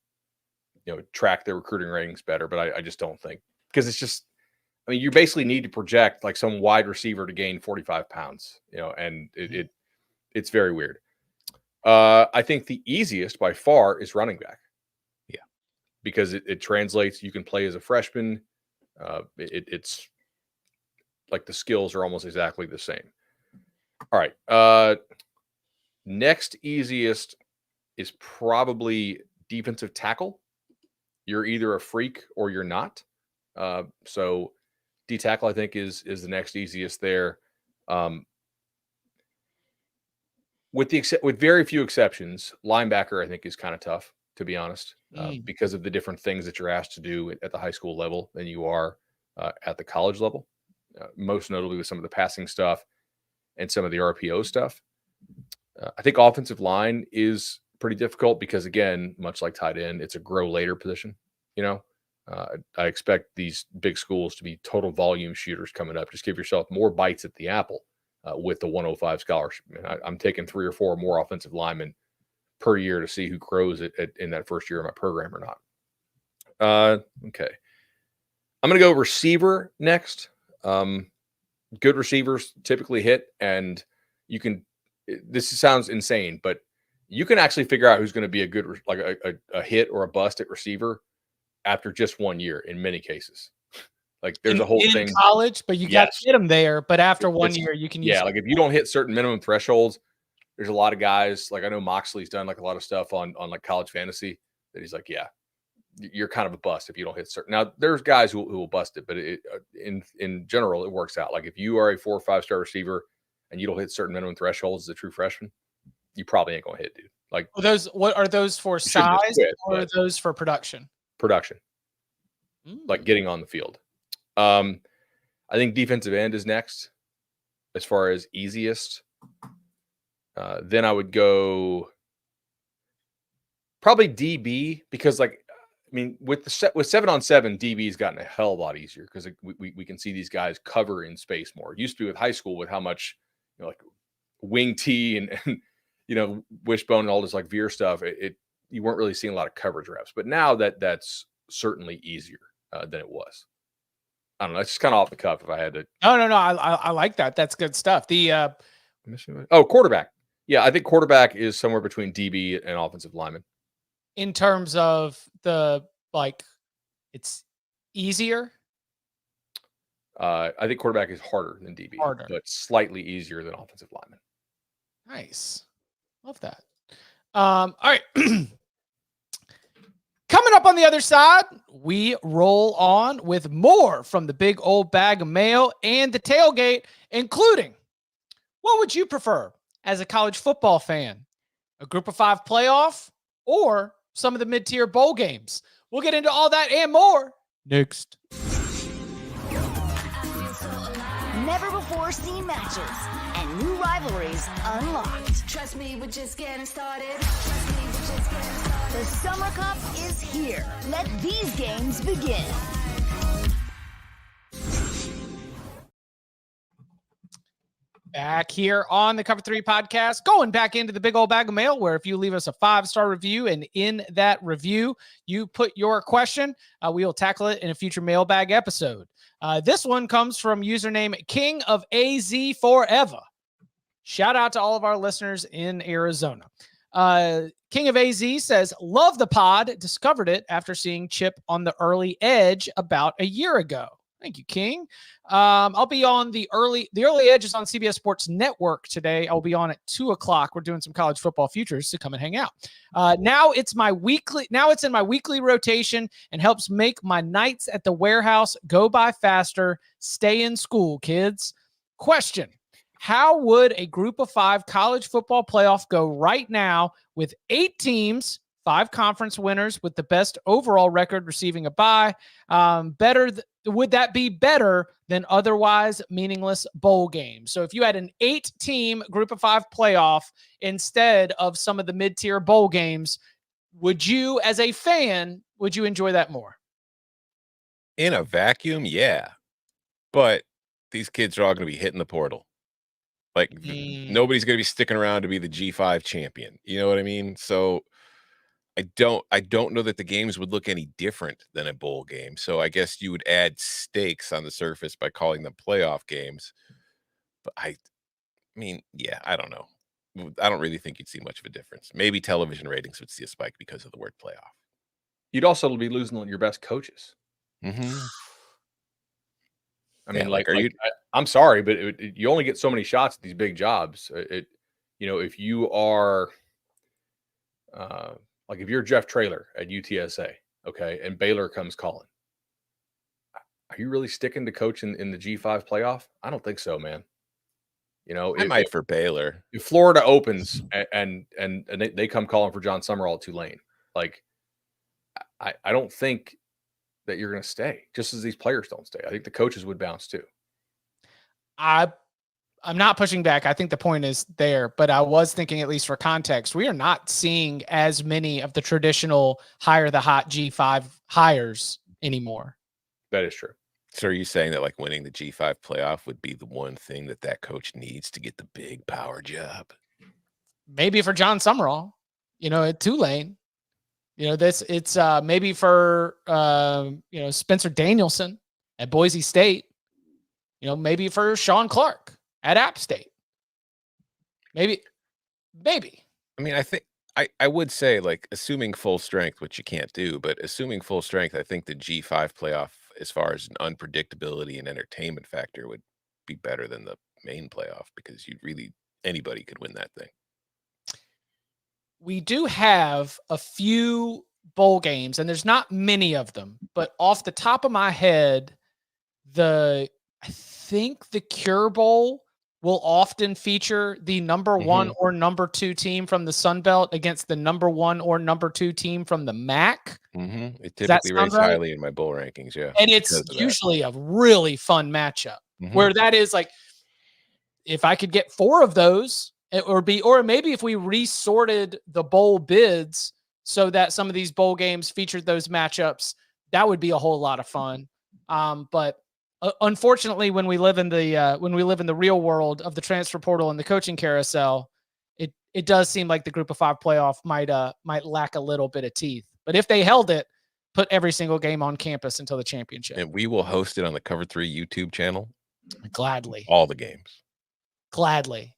track their recruiting ratings better. But I just don't think, because it's just, I mean, you basically need to project like some wide receiver to gain 45 pounds, and it's very weird. I think the easiest by far is running back. Yeah. Because it translates. You can play as a freshman. It's like the skills are almost exactly the same. All right. Next easiest is probably defensive tackle. You're either a freak or you're not. So D tackle, I think, is the next easiest there. With very few exceptions, linebacker, I think, is kind of tough, to be honest, because of the different things that you're asked to do at the high school level than you are at the college level, most notably with some of the passing stuff and some of the RPO stuff. I think offensive line is pretty difficult because, again, much like tight end, it's a grow later position. I expect these big schools to be total volume shooters coming up. Just give yourself more bites at the apple with the 105 scholarship. I'm taking 3 or 4 more offensive linemen per year to see who grows in that first year of my program or not. Okay. I'm going to go receiver next. Good receivers typically hit, and you can, this sounds insane, but you can actually figure out who's going to be a good, like a hit or a bust at receiver after just 1 year in many cases. Like, there's a whole thing in college, but you got to get them there. But after 1 year, you can use like, if you don't hit certain minimum thresholds, there's a lot of guys, like I know Moxley's done like a lot of stuff on like college fantasy that he's like, yeah, you're kind of a bust if you don't hit certain. Now there's guys who will bust it, but in general, it works out. Like if you are a 4 or 5 star receiver and you don't hit certain minimum thresholds as a true freshman, you probably ain't going to hit, dude. Like what are those for, size or are those for production? Production. Like getting on the field. I think defensive end is next as far as easiest. Then I would go probably DB because, like, I mean, with 7-on-7, DB's gotten a hell of a lot easier because we can see these guys cover in space more. It used to be with high school with how much, like wing T and wishbone and all this like veer stuff. You weren't really seeing a lot of coverage reps, but now that's certainly easier than it was. I don't know. It's just kind of off the cuff if I had to. No. I like that. That's good stuff. The quarterback. Yeah, I think quarterback is somewhere between DB and offensive lineman. In terms of the it's easier. I think quarterback is harder than DB, but slightly easier than offensive lineman. Nice. Love that. All right. Coming up on the other side, we roll on with more from the big old bag of mail and the tailgate, including what would you prefer as a college football fan? A group of 5 playoff or some of the mid-tier bowl games? We'll get into all that and more next. Never before seen matches and new rivalries unlocked. Trust me, we're just getting started. The Summer Cup is here. Let these games begin. Back here on the Cover 3 podcast, going back into the big old bag of mail, where if you leave us a 5-star review and in that review, you put your question, we will tackle it in a future mailbag episode. This one comes from username King of AZ Forever. Shout out to all of our listeners in Arizona. King of AZ says, love the pod. Discovered it after seeing Chip on the early edge about a year ago. Thank you, King. I'll be on the early edge is on CBS Sports Network today. I'll be on at 2:00. We're doing some college football futures, so come and hang out. Now it's in my weekly rotation and helps make my nights at the warehouse go by faster. Stay in school, kids. Question: how would a group of 5 college football playoff go right now with 8 teams, 5 conference winners with the best overall record receiving a bye? Would that be better than otherwise meaningless bowl games? So if you had an 8-team group of 5 playoff instead of some of the mid-tier bowl games, would you, as a fan, would you enjoy that more? In a vacuum, yeah. But these kids are all going to be hitting the portal. Like nobody's going to be sticking around to be the G5 champion. You know what I mean? So I don't know that the games would look any different than a bowl game. So I guess you would add stakes on the surface by calling them playoff games. But I mean, yeah, I don't know. I don't really think you'd see much of a difference. Maybe television ratings would see a spike because of the word playoff. You'd also be losing your best coaches. Mm-hmm. I mean, I'm sorry, but you only get so many shots at these big jobs. If you are, like if you're Jeff Traylor at UTSA, okay, and Baylor comes calling, are you really sticking to coaching in the G5 playoff? I don't think so, man. I might for Baylor. If Florida opens and they come calling for John Summerall at Tulane, like I don't think that you're going to stay, just as these players don't stay. I think the coaches would bounce too. I'm not pushing back. I think the point is there, but I was thinking, at least for context, we are not seeing as many of the traditional hire the hot G5 hires anymore. That is true. So are you saying that like winning the G5 playoff would be the one thing that coach needs to get the big power job? Maybe for John Summerall, at Tulane. It's maybe for Spencer Danielson at Boise State. Maybe for Sean Clark at App State. Maybe. I mean, I think I would say, like, assuming full strength, which you can't do, but assuming full strength, I think the G5 playoff, as far as an unpredictability and entertainment factor, would be better than the main playoff because anybody could win that thing. we do have a few bowl games, and there's not many of them, but off the top of my head, I think the Cure Bowl will often feature the number one or number two team from the Sun Belt against the number one or number two team from the MAC. It Does that typically sound rates right? highly in my bowl rankings, yeah. And it's usually a really fun matchup where that is like, if I could get 4 of those, or maybe if we resorted the bowl bids so that some of these bowl games featured those matchups, that would be a whole lot of fun. But unfortunately, when we live in the real world of the transfer portal and the coaching carousel, it does seem like the Group of 5 playoff might lack a little bit of teeth. But if they held it, put every single game on campus until the championship. And we will host it on the Cover 3 YouTube channel. Gladly. All the games. Gladly.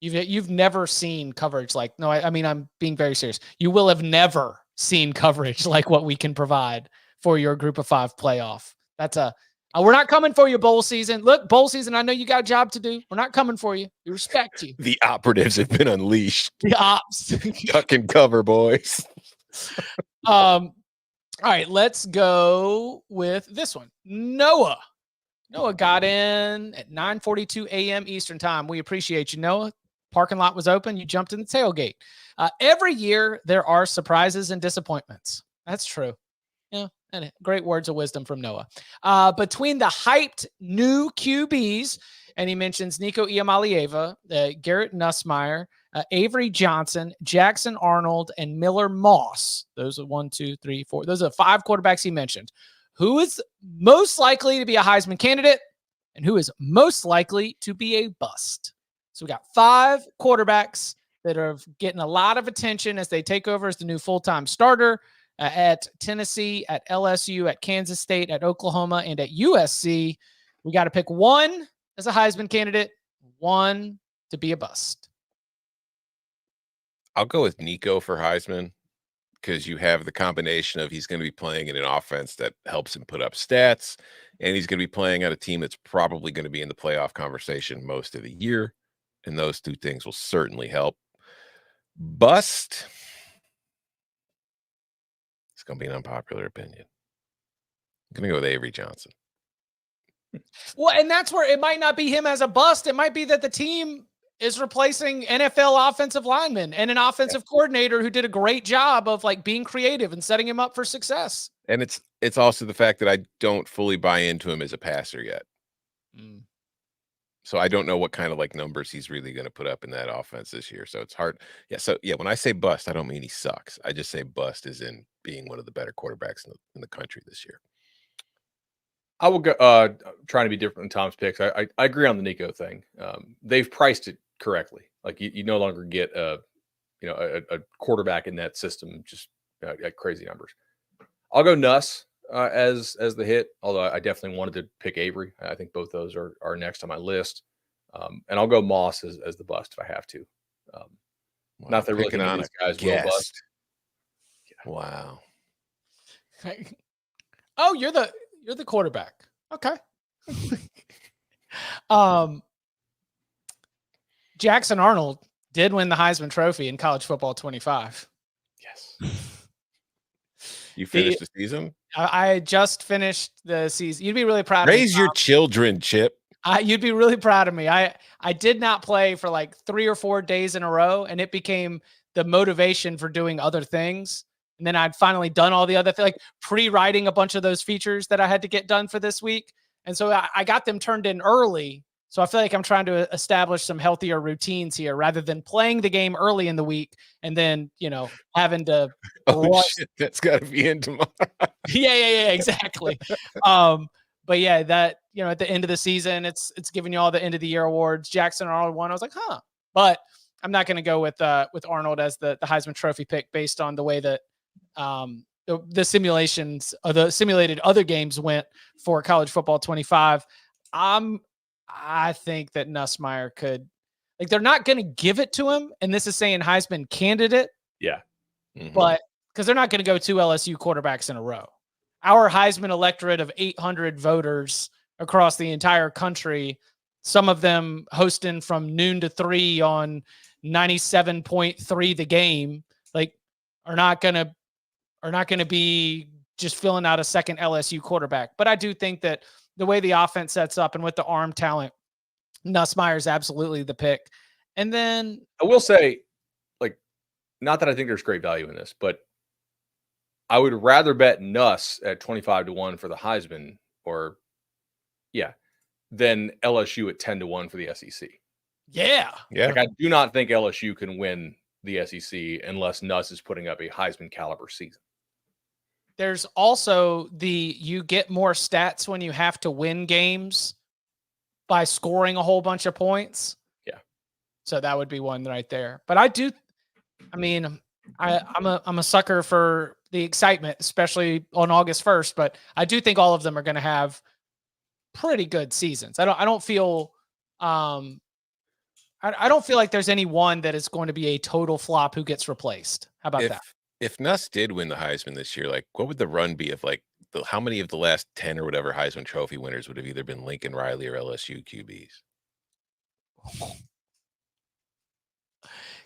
You've never seen coverage like, no, I mean, I'm being very serious. You will have never seen coverage like what we can provide for your Group of 5 playoff. We're not coming for you, bowl season. Look, bowl season, I know you got a job to do. We're not coming for you. We respect you. The operatives have been unleashed. The ops. Duck and cover, boys. All right, let's go with this one. Noah got in at 9:42 a.m. Eastern time. We appreciate you, Noah. Parking lot was open. You jumped in the tailgate. Every year, there are surprises and disappointments. That's true. Yeah, and great words of wisdom from Noah. Between the hyped new QBs, and he mentions Nico Iamaleava, Garrett Nussmeier, Avery Johnson, Jackson Arnold, and Miller Moss. Those are 1, 2, 3, 4. Those are 5 quarterbacks he mentioned. Who is most likely to be a Heisman candidate and who is most likely to be a bust? So we got 5 quarterbacks that are getting a lot of attention as they take over as the new full-time starter at Tennessee, at LSU, at Kansas State, at Oklahoma, and at USC. We got to pick one as a Heisman candidate, one to be a bust. I'll go with Nico for Heisman because you have the combination of he's going to be playing in an offense that helps him put up stats, and he's going to be playing on a team that's probably going to be in the playoff conversation most of the year, and those 2 things will certainly help. Bust, it's going to be an unpopular opinion. I'm going to go with Avery Johnson. Well, and that's where it might not be him as a bust. It might be that the team is replacing NFL offensive linemen and an offensive coordinator who did a great job of like being creative and setting him up for success. And it's also the fact that I don't fully buy into him as a passer yet. So I don't know what kind of like numbers he's really going to put up in that offense this year. So it's hard. Yeah. So yeah, when I say bust, I don't mean he sucks. I just say bust is in being one of the better quarterbacks in the country this year. I will go trying to be different than Tom's picks. I agree on the Nico thing. They've priced it correctly. Like you no longer get a quarterback in that system just at crazy numbers. I'll go Nuss as the hit, although I definitely wanted to pick Avery. I think both those are next on my list. And I'll go Moss as the bust if I have to. Not that really on these guys will bust. Yeah. Wow. Oh, you're the quarterback. Okay. Jackson Arnold did win the Heisman Trophy in college football 25. Yes. You finished the season? I just finished the season. You'd be really proud Raise of me. Your children, Chip. You'd be really proud of me. I did not play for like 3 or 4 days in a row, and it became the motivation for doing other things. And then I'd finally done all the other things, like pre-writing a bunch of those features that I had to get done for this week. And so I got them turned in early. So I feel like I'm trying to establish some healthier routines here rather than playing the game early in the week and then, having to. Shit, that's got to be in tomorrow. Yeah, exactly. But yeah, that, at the end of the season, it's giving you all the end of the year awards. Jackson Arnold won. I was like, but I'm not going to go with Arnold as the Heisman Trophy pick based on the way that the simulations or the simulated other games went for college football 25. I think that Nussmeier could, they're not going to give it to him. And this is saying Heisman candidate. Yeah. Mm-hmm. But because they're not going to go 2 LSU quarterbacks in a row. Our Heisman electorate of 800 voters across the entire country, some of them hosting from noon to 3 on 97.3 The Game, are not going to be just filling out a second LSU quarterback. But I do think that the way the offense sets up and with the arm talent, Nussmeier is absolutely the pick. And then I will say, like, not that I think there's great value in this, but I would rather bet Nuss at 25-1 for the Heisman than LSU at 10-1 for the SEC. Yeah. Like, I do not think LSU can win the SEC unless Nuss is putting up a Heisman caliber season. There's also you get more stats when you have to win games by scoring a whole bunch of points. Yeah. So that would be one right there. But I'm a sucker for the excitement, especially on August 1st, but I do think all of them are going to have pretty good seasons. I don't feel like there's any one that is going to be a total flop who gets replaced. How about that? If Nuss did win the Heisman this year, like what would the run be of like how many of the last 10 or whatever Heisman Trophy winners would have either been Lincoln Riley or LSU QBs?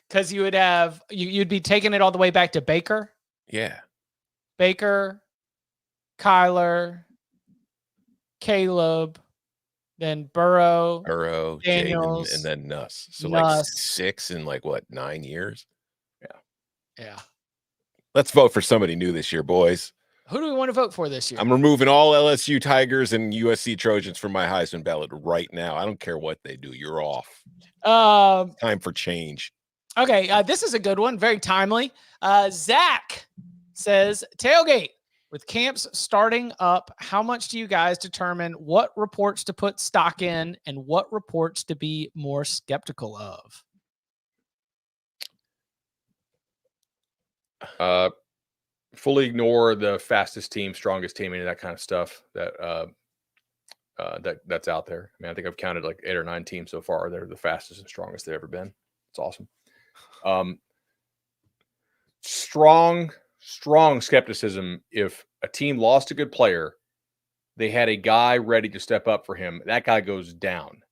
Because you would have you'd be taking it all the way back to Baker. Yeah. Baker, Kyler, Caleb, then Burrow, Daniels, Jaden, and then Nuss. So Nuss. like 6 in like what, 9 years? Yeah. Let's vote for somebody new this year, boys. Who do we want to vote for this year? I'm removing all LSU Tigers and USC Trojans from my Heisman ballot right now. I don't care what they do. You're off. Time for change. Okay, this is a good one. Very timely. Zach says, tailgate. With camps starting up, how much do you guys determine what reports to put stock in and what reports to be more skeptical of? Fully ignore the fastest team, strongest team, any of that kind of stuff that's out there. I mean, I think I've counted like 8 or 9 teams so far. They're the fastest and strongest they've ever been. It's awesome. Strong skepticism. If a team lost a good player, they had a guy ready to step up for him. That guy goes down.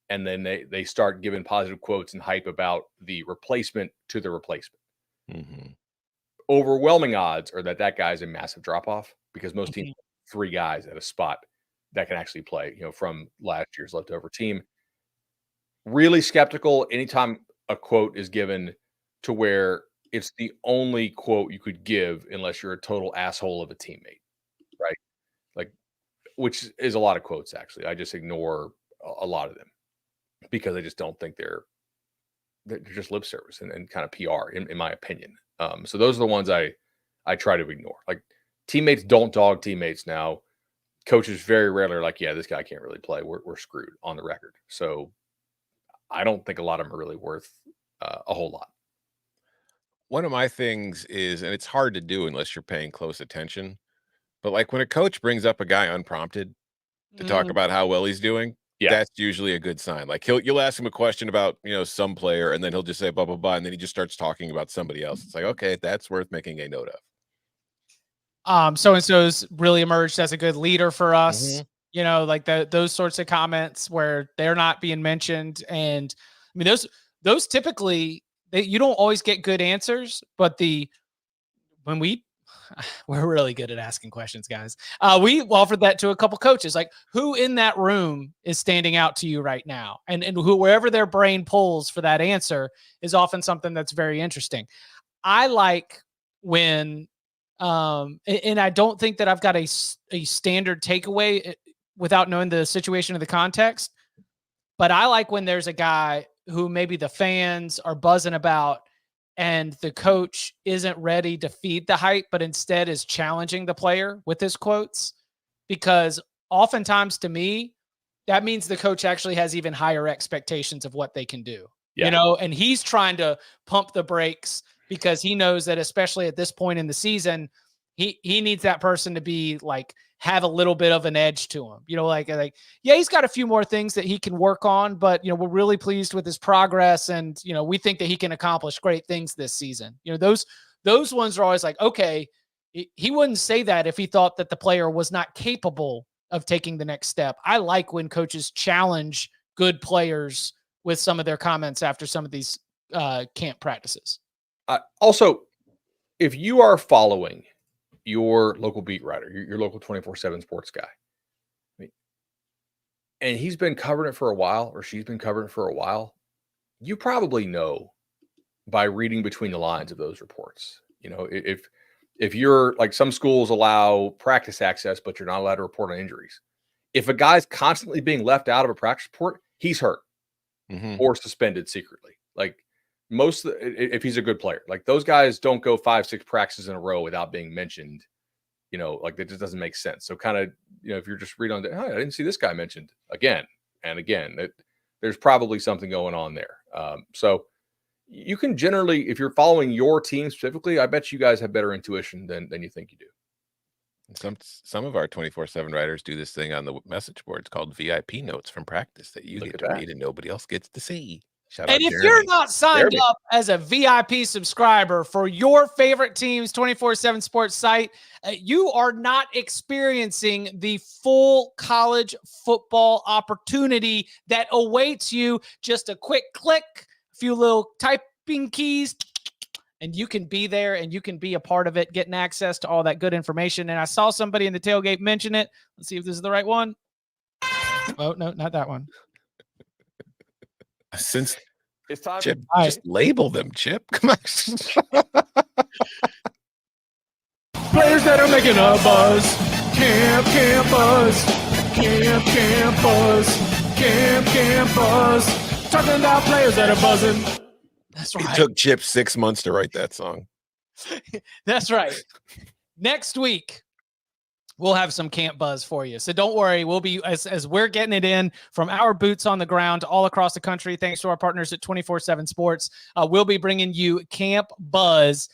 And then they start giving positive quotes and hype about the replacement to the replacement. Mm-hmm. Overwhelming odds are that guy's a massive drop-off because most teams have 3 guys at a spot that can actually play, from last year's leftover team. Really skeptical anytime a quote is given to where it's the only quote you could give unless you're a total asshole of a teammate, right? Like, which is a lot of quotes, actually. I just ignore a lot of them because I just don't think they're just lip service and kind of PR, in my opinion. So those are the ones I try to ignore. Like, teammates don't dog teammates now. Coaches very rarely are like, yeah, this guy can't really play. We're screwed on the record. So I don't think a lot of them are really worth a whole lot. One of my things is, and it's hard to do unless you're paying close attention, but like when a coach brings up a guy unprompted to talk about how well he's doing, that's usually a good sign. Like you'll ask him a question about, some player, and then he'll just say blah, blah, blah. And then he just starts talking about somebody else. It's like, okay, that's worth making a note of. So-and-so's really emerged as a good leader for us. Like those sorts of comments where they're not being mentioned. And I mean, those typically, you don't always get good answers, but we're really good at asking questions, guys. We offered that to a couple coaches, like who in that room is standing out to you right now? And wherever their brain pulls for that answer is often something that's very interesting. I like when, and I don't think that I've got a standard takeaway without knowing the situation of the context, but I like when there's a guy who maybe the fans are buzzing about and the coach isn't ready to feed the hype, but instead is challenging the player with his quotes. Because oftentimes to me, that means the coach actually has even higher expectations of what they can do, and he's trying to pump the brakes because he knows that especially at this point in the season, he needs that person to be like, have a little bit of an edge to him, he's got a few more things that he can work on, but, we're really pleased with his progress. And, we think that he can accomplish great things this season. Those ones are always like, okay, he wouldn't say that if he thought that the player was not capable of taking the next step. I like when coaches challenge good players with some of their comments after some of these camp practices. Also, if you are following your local beat writer, your local 24/7 sports guy, and he's been covering it for a while, or she's been covering it for a while, you probably know by reading between the lines of those reports. If you're like, some schools allow practice access, but you're not allowed to report on injuries. If a guy's constantly being left out of a practice report, he's hurt or suspended secretly. Like, if he's a good player, like, those guys don't go 5-6 practices in a row without being mentioned. Like, that just doesn't make sense. So kind of, if you're just reading on the, I didn't see this guy mentioned again and again, there's probably something going on there. So you can generally, if you're following your team specifically, I bet you guys have better intuition than you think you do. Some of our 24/7 writers do this thing on the message boards called VIP notes from practice that you get to read and nobody else gets to see. Shout out And if Jeremy. you're not signed up as a VIP subscriber for your favorite team's 24/7 sports site, you are not experiencing the full college football opportunity that awaits you. Just a quick click, a few little typing keys, and you can be there and you can be a part of it, getting access to all that good information. And I saw somebody in the tailgate mention it. Let's see if this is the right one. Oh, no, not that one. Since it's time, Chip, just label them, Chip. Come on. Players that are making a buzz. Camp buzz. Camp buzz. Camp buzz. Talking about players that are buzzing. That's right. It took Chip 6 months to write that song. That's right. Next week, we'll have some camp buzz for you. So don't worry. We'll be, as we're getting it in from our boots on the ground all across the country, thanks to our partners at 24/7 Sports, we'll be bringing you camp buzz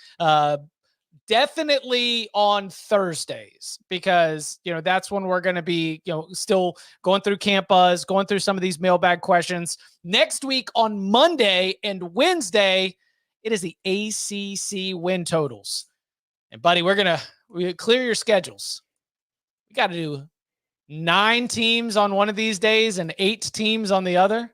definitely on Thursdays, because, that's when we're going to be, still going through camp buzz, going through some of these mailbag questions. Next week on Monday and Wednesday, it is the ACC win totals. And buddy, we clear your schedules. We got to do 9 teams on one of these days and 8 teams on the other.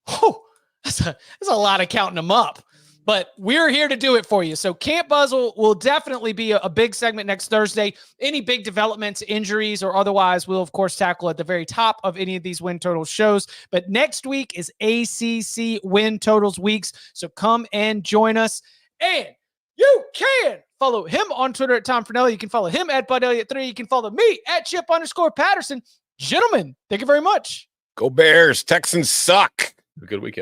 Whew, that's a lot of counting them up. But we're here to do it for you. So Camp Buzz will definitely be a big segment next Thursday. Any big developments, injuries, or otherwise, we'll, of course, tackle at the very top of any of these win totals shows. But next week is ACC win totals weeks. So come and join us. And you can follow him on Twitter at Tom Fornelli. You can follow him at Bud Elliott 3. You can follow me at Chip_Patterson. Gentlemen, thank you very much. Go Bears. Texans suck. Have a good weekend.